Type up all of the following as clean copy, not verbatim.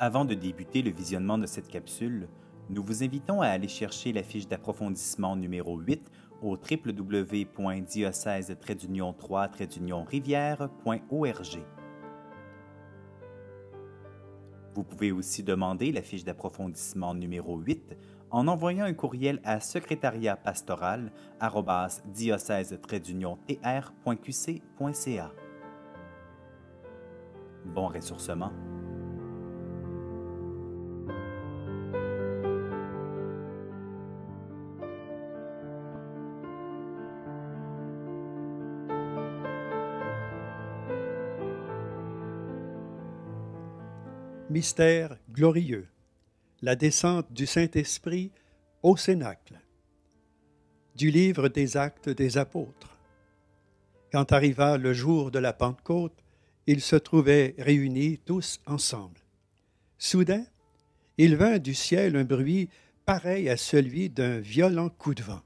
Avant de débuter le visionnement de cette capsule, nous vous invitons à aller chercher la fiche d'approfondissement numéro 8 au www.diocèse-3-rivière.org. Vous pouvez aussi demander la fiche d'approfondissement numéro 8 en envoyant un courriel à secrétariat-pastoral@diocèse-tr.qc.ca. Bon ressourcement. Mystère glorieux, la descente du Saint-Esprit au Cénacle. Du livre des Actes des Apôtres. Quand arriva le jour de la Pentecôte, ils se trouvaient réunis tous ensemble. Soudain, il vint du ciel un bruit pareil à celui d'un violent coup de vent.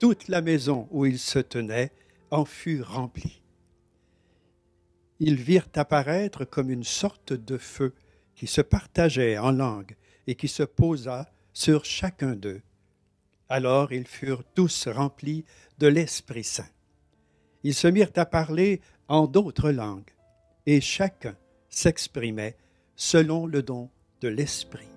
Toute la maison où ils se tenaient en fut remplie. Ils virent apparaître comme une sorte de feu qui se partageait en langues et qui se posa sur chacun d'eux. Alors ils furent tous remplis de l'Esprit Saint. Ils se mirent à parler en d'autres langues, et chacun s'exprimait selon le don de l'Esprit.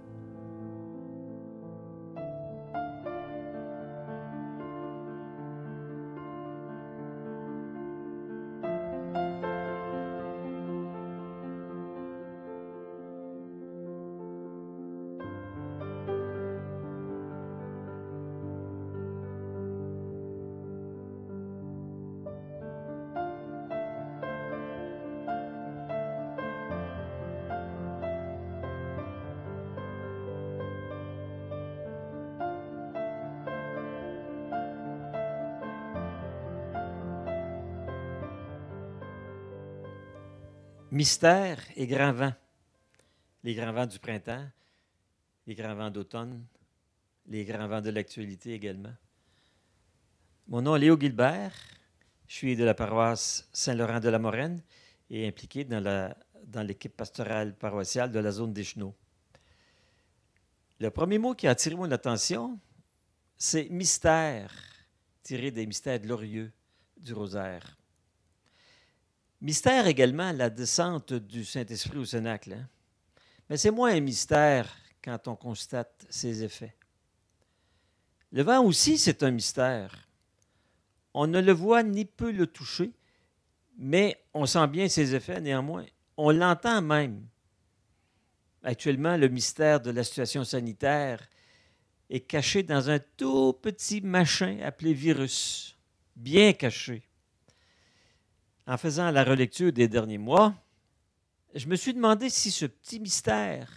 Mystère et grands vents. Les grands vents du printemps, les grands vents d'automne, les grands vents de l'actualité également. Mon nom est Léo Guilbert. Je suis de la paroisse Saint-Laurent-de-la-Moraine et impliqué dans l'équipe pastorale paroissiale de la zone des Chenaux. Le premier mot qui a attiré mon attention, c'est mystère, tiré des mystères glorieux du rosaire. Mystère également, la descente du Saint-Esprit au Cénacle. Hein? Mais c'est moins un mystère quand on constate ses effets. Le vent aussi, c'est un mystère. On ne le voit ni peut le toucher, mais on sent bien ses effets néanmoins. On l'entend même. Actuellement, le mystère de la situation sanitaire est caché dans un tout petit machin appelé virus, bien caché. En faisant la relecture des derniers mois, je me suis demandé si ce petit mystère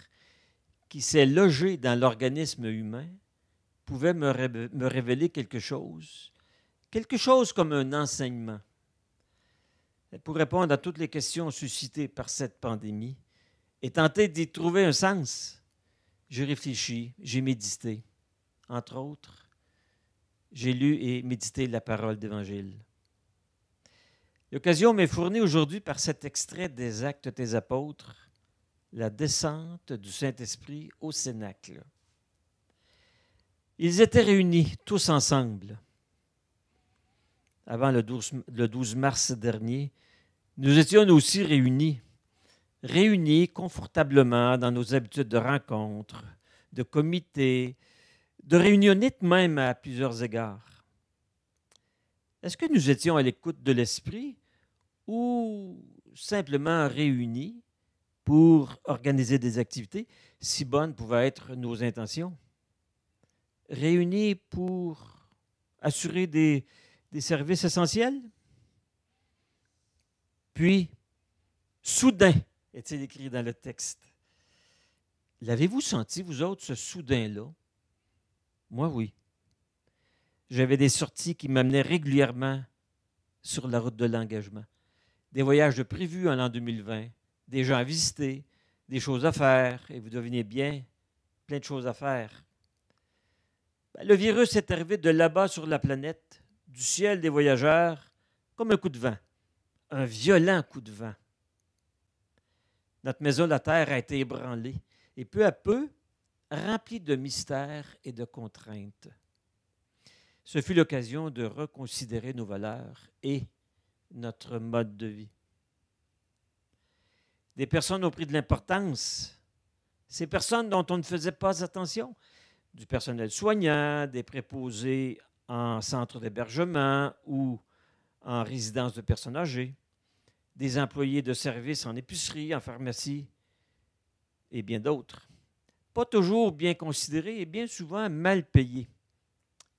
qui s'est logé dans l'organisme humain pouvait me révéler quelque chose comme un enseignement. Pour répondre à toutes les questions suscitées par cette pandémie et tenter d'y trouver un sens, j'ai réfléchi, j'ai médité. Entre autres, j'ai lu et médité la parole d'Évangile. L'occasion m'est fournie aujourd'hui par cet extrait des Actes des Apôtres, la descente du Saint-Esprit au Cénacle. Ils étaient réunis tous ensemble. Avant le 12 mars dernier, nous étions aussi réunis confortablement dans nos habitudes de rencontres, de comités, de réunionites même à plusieurs égards. Est-ce que nous étions à l'écoute de l'Esprit ou simplement réunis pour organiser des activités, si bonnes pouvaient être nos intentions? Réunis pour assurer des services essentiels? Puis, soudain, est-il écrit dans le texte. L'avez-vous senti, vous autres, ce soudain-là? Moi, oui. J'avais des sorties qui m'amenaient régulièrement sur la route de l'engagement. Des voyages de prévus en l'an 2020, des gens à visiter, des choses à faire, et vous devinez bien, plein de choses à faire. Le virus est arrivé de là-bas sur la planète, du ciel des voyageurs, comme un coup de vent, un violent coup de vent. Notre maison, la Terre, a été ébranlée. et peu à peu rempli de mystères et de contraintes. Ce fut l'occasion de reconsidérer nos valeurs et notre mode de vie. Des personnes ont pris de l'importance, ces personnes dont on ne faisait pas attention, du personnel soignant, des préposés en centre d'hébergement ou en résidence de personnes âgées, des employés de service en épicerie, en pharmacie et bien d'autres. Pas toujours bien considérés et bien souvent mal payés.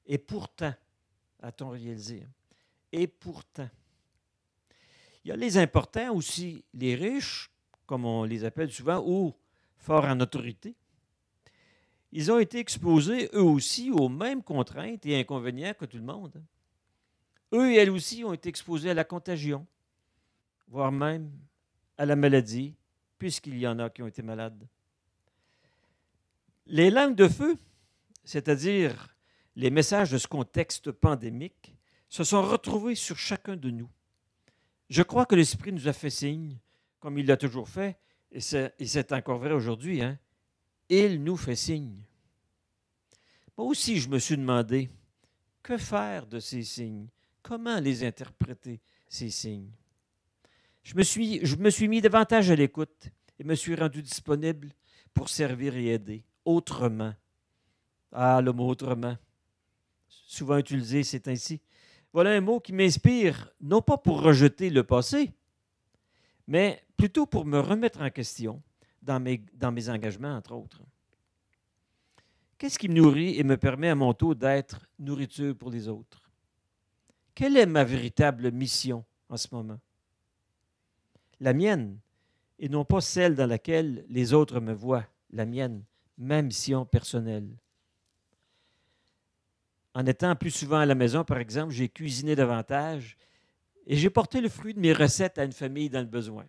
Et pourtant, a-t-on réalisé, et pourtant, il y a les importants aussi, les riches, comme on les appelle souvent, ou forts en autorité. Ils ont été exposés, eux aussi, aux mêmes contraintes et inconvénients que tout le monde. Eux et elles aussi ont été exposés à la contagion, voire même à la maladie, puisqu'il y en a qui ont été malades. Les langues de feu, c'est-à-dire les messages de ce contexte pandémique, se sont retrouvés sur chacun de nous. Je crois que l'Esprit nous a fait signe, comme il l'a toujours fait, et c'est encore vrai aujourd'hui, hein? Il nous fait signe. Moi aussi, je me suis demandé, que faire de ces signes? Comment les interpréter, ces signes? Je me suis mis davantage à l'écoute et me suis rendu disponible pour servir et aider autrement. Ah, le mot autrement, souvent utilisé, c'est ainsi. Voilà un mot qui m'inspire, non pas pour rejeter le passé, mais plutôt pour me remettre en question dans mes engagements, entre autres. Qu'est-ce qui me nourrit et me permet à mon tour d'être nourriture pour les autres? Quelle est ma véritable mission en ce moment? La mienne, et non pas celle dans laquelle les autres me voient, la mienne, ma mission personnelle. En étant plus souvent à la maison, par exemple, j'ai cuisiné davantage et j'ai porté le fruit de mes recettes à une famille dans le besoin.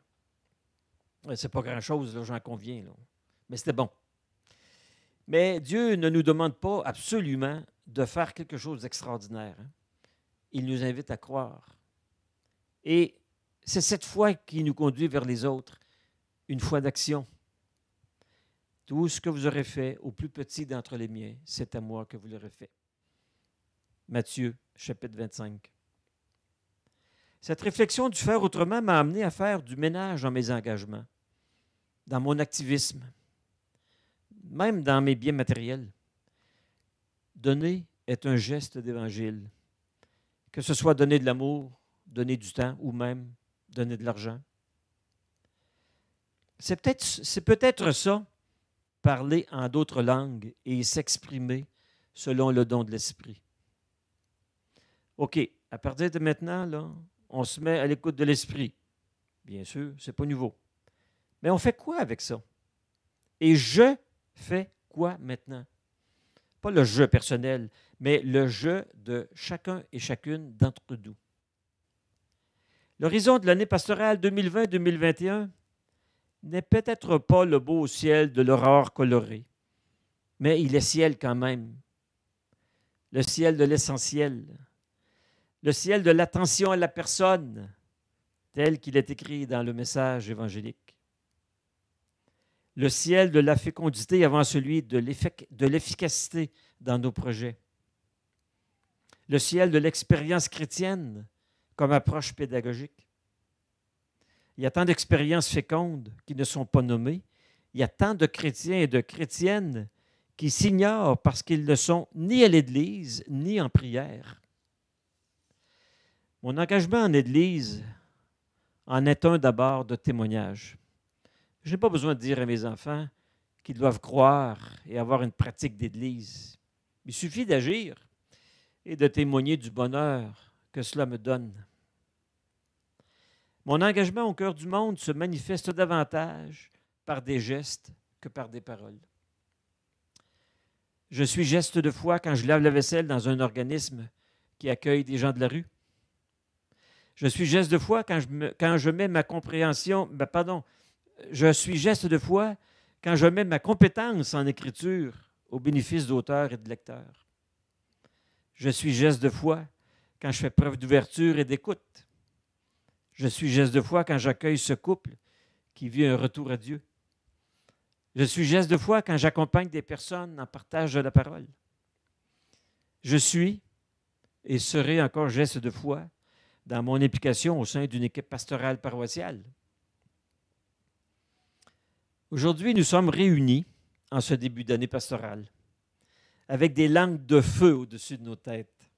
C'est pas grand-chose, là, j'en conviens, là. Mais c'était bon. Mais Dieu ne nous demande pas absolument de faire quelque chose d'extraordinaire, hein. Il nous invite à croire. Et c'est cette foi qui nous conduit vers les autres, une foi d'action. Tout ce que vous aurez fait au plus petit d'entre les miens, c'est à moi que vous l'aurez fait. Matthieu, chapitre 25. Cette réflexion du faire autrement m'a amené à faire du ménage dans mes engagements, dans mon activisme, même dans mes biens matériels. Donner est un geste d'évangile, que ce soit donner de l'amour, donner du temps ou même donner de l'argent. C'est peut-être ça, parler en d'autres langues et s'exprimer selon le don de l'Esprit. OK, à partir de maintenant, là, on se met à l'écoute de l'Esprit. Bien sûr, ce n'est pas nouveau. Mais on fait quoi avec ça? Et je fais quoi maintenant? Pas le je personnel, mais le je de chacun et chacune d'entre nous. L'horizon de l'année pastorale 2020-2021 n'est peut-être pas le beau ciel de l'aurore colorée, mais il est ciel quand même. Le ciel de l'essentiel. Le ciel de l'attention à la personne, tel qu'il est écrit dans le message évangélique. Le ciel de la fécondité avant celui de l'efficacité dans nos projets. Le ciel de l'expérience chrétienne comme approche pédagogique. Il y a tant d'expériences fécondes qui ne sont pas nommées. Il y a tant de chrétiens et de chrétiennes qui s'ignorent parce qu'ils ne sont ni à l'Église ni en prière. Mon engagement en Église en est un d'abord de témoignage. Je n'ai pas besoin de dire à mes enfants qu'ils doivent croire et avoir une pratique d'Église. Il suffit d'agir et de témoigner du bonheur que cela me donne. Mon engagement au cœur du monde se manifeste davantage par des gestes que par des paroles. Je suis geste de foi quand je lave la vaisselle dans un organisme qui accueille des gens de la rue. Je suis geste de foi quand je mets ma compréhension, je suis geste de foi quand je mets ma compétence en écriture au bénéfice d'auteurs et de lecteurs. Je suis geste de foi quand je fais preuve d'ouverture et d'écoute. Je suis geste de foi quand j'accueille ce couple qui vit un retour à Dieu. Je suis geste de foi quand j'accompagne des personnes en partage de la parole. Je suis et serai encore geste de foi dans mon implication au sein d'une équipe pastorale paroissiale. Aujourd'hui, nous sommes réunis en ce début d'année pastorale, avec des langues de feu au-dessus de nos têtes.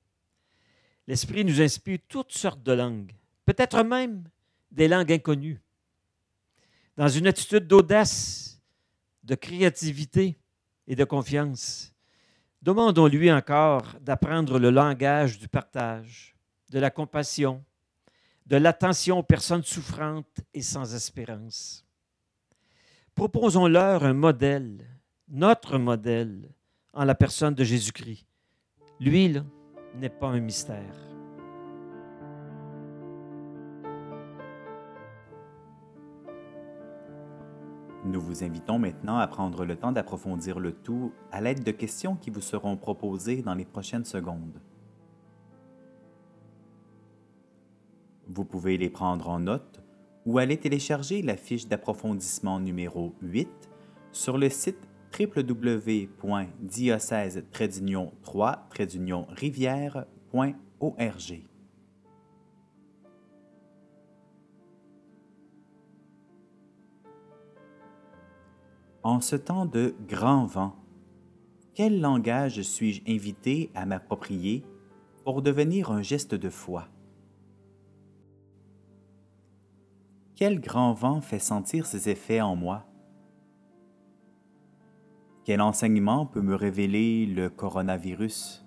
L'Esprit nous inspire toutes sortes de langues, peut-être même des langues inconnues. Dans une attitude d'audace, de créativité et de confiance, demandons-lui encore d'apprendre le langage du partage, de la compassion, de l'attention aux personnes souffrantes et sans espérance. Proposons-leur un modèle, notre modèle, en la personne de Jésus-Christ. Lui, là, n'est pas un mystère. Nous vous invitons maintenant à prendre le temps d'approfondir le tout à l'aide de questions qui vous seront proposées dans les prochaines secondes. Vous pouvez les prendre en note ou aller télécharger la fiche d'approfondissement numéro 8 sur le site www.diocèse-3-rivière.org. En ce temps de grand vent, quel langage suis-je invité à m'approprier pour devenir un geste de foi? Quel grand vent fait sentir ses effets en moi? Quel enseignement peut me révéler le coronavirus?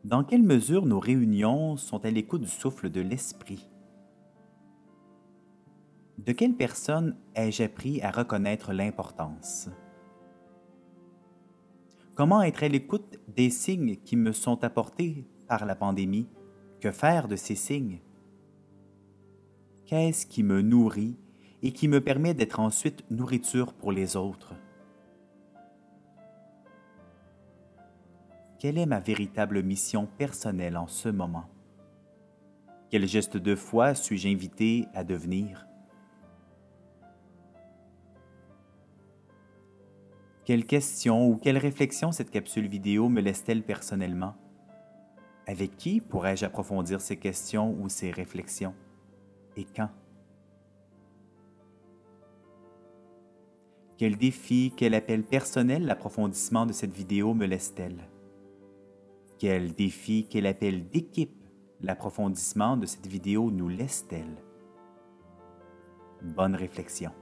Dans quelle mesure nos réunions sont à l'écoute du souffle de l'Esprit? De quelle personne ai-je appris à reconnaître l'importance? Comment être à l'écoute des signes qui me sont apportés par la pandémie? Que faire de ces signes? Qu'est-ce qui me nourrit et qui me permet d'être ensuite nourriture pour les autres? Quelle est ma véritable mission personnelle en ce moment? Quel geste de foi suis-je invité à devenir? Quelles questions ou quelles réflexions cette capsule vidéo me laisse-t-elle personnellement? Avec qui pourrais-je approfondir ces questions ou ces réflexions? Et quand? Quel défi, quel appel personnel l'approfondissement de cette vidéo me laisse-t-elle? Quel défi, quel appel d'équipe l'approfondissement de cette vidéo nous laisse-t-elle? Bonne réflexion.